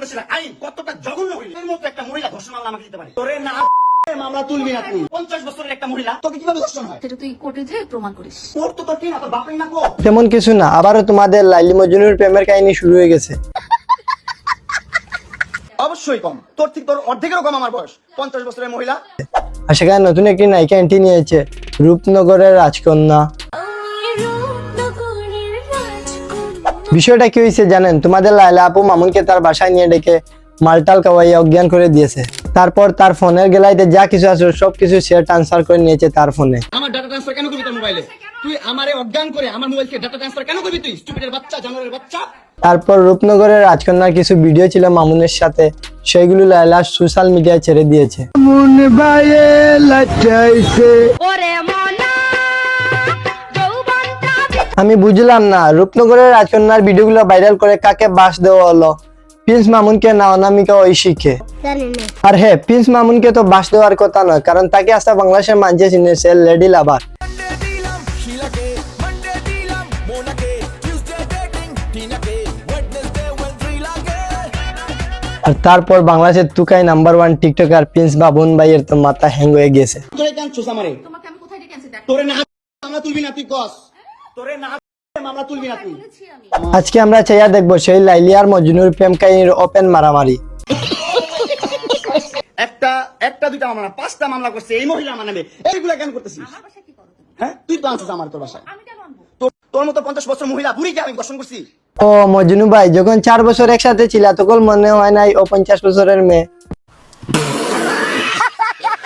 বাংলাদেশের আইন কতটা জঘন্য হইল এর মতো একটা মহিলা ধর্ষণ মামলা আমাকে দিতে পারে? তোরে না মামলা তুলবি না তুই। 50 বছরের একটা মহিলা তোকে কিভাবে ধর্ষণ হয়? সেটা তুই কোর্টে যে প্রমাণ করিস। তোর তো কি না, তোর বাপের না কো। তেমন কিছু না, আবারও তোমাদের লাইলি মজনুর প্রেমের কাহিনী শুরু হয়ে গেছে। অবশ্যই কম, তোর ঠিক তোর অর্ধেকেরও কম আমার বয়স। 50 বছরের মহিলা। আর সেখানে নতুন একটি নায়িকা এন্ট্রি নিয়েছে, রূপনগরের রাজকন্যা। বিষয়টা কি হয়েছে জানেন? তোমাদের লাইলা আপু মামুনকে তার বাসায় নিয়ে ডেকে মালটাল কাওয়াইয়া অজ্ঞান করে দিয়েছে। তারপর তার ফোনের গেলাইতে যা কিছু আছে সবকিছু শেয়ার ট্রান্সফার করে নিয়েছে তার ফোনে। আমার ডাটা ট্রান্সফার কেন করবি তোর মোবাইলে? তুই আমারে অজ্ঞান করে আমার মোবাইলকে ডাটা ট্রান্সফার কেন করবি তুই? স্টুপিডের বাচ্চা, জানোয়ারের বাচ্চা। তারপর রূপনগরের রাজকন্যার কিছু ভিডিও ছিল মামুনের সাথে, সেইগুলো লাইলা সোশ্যাল মিডিয়ায় ছেড়ে দিয়েছে। আমি বুঝলাম না, রূপনগরের রাজকন্যার ভিডিওগুলো ভাইরাল করে কাকে বাস দেওয়া হলো? প্রিন্স মামুনকে না অনামিকা ঐশীকে? আর হ্যাঁ, প্রিন্স মামুনকে তো বাস দেওয়ার কথা নয়, কারণ তাকে আসতে বাংলাদেশের মানুষ চিনেছে লেডি লাভার। আর তারপর বাংলাদেশের তুকাই নাম্বার 1 টিকটকার প্রিন্স বাবুন ভাইয়ের তো মাথা হ্যাং হয়ে গেছে। তোরে কেন চুষ আমারে? তোমাকে আমি কোথায় ডেকে আনছি দেখ। তোরে না মামলা তুলবি না তুই কস। তোরে না মামলা তুলবি না তুই। বলেছি আমি। আজকে আমরা চাইয়া দেখবো সেই লাইলি আর মজনুর প্রেম কাহিনীর ওপেন মারামারি। একটা দুইটা মামলা না, 5টা মামলা করছে এই মহিলা আমার নামে। এইগুলা কেন করতেছিস? আমার বাসায় কি করো তুমি? হ্যাঁ, তুই তো আনছিস আমার তোর বাসায়। আমি কেন আনবো? তোর মতো 50 বছর মহিলা বুড়িকে আমি দর্শন করছি। ও মজনু ভাই, যখন 4 বছর একসাথে ছিলা তখন মনে হয় নাই ও 50 বছরের মেয়ে?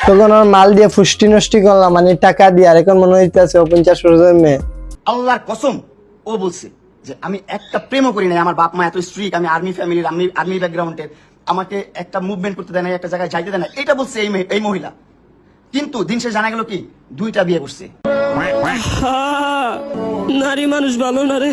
তখন ওর মাল দিয়ে ফুষ্টি নষ্টি করলাম, মানে টাকা দিয়ে, আর এখন মনে হইতেছে ও 50 বছরের মেয়ে। আল্লাহর কসম, ও বলছে যে আমি একটা প্রেমও করি নাই। আমার বাপ মা এত স্ট্রিক্ট, আমি আর্মি ফ্যামিলির, আর্মি ব্যাকগ্রাউন্ডের, আমাকে একটা মুভমেন্ট করতে দেয় না, একটা জায়গায় যাইতে দেয় না। এটা বলছে এই মহিলা। কিন্তু দিন শেষে জানা গেল কি 2টা বিয়ে করছে। নারী মানুষ ভালো না রে।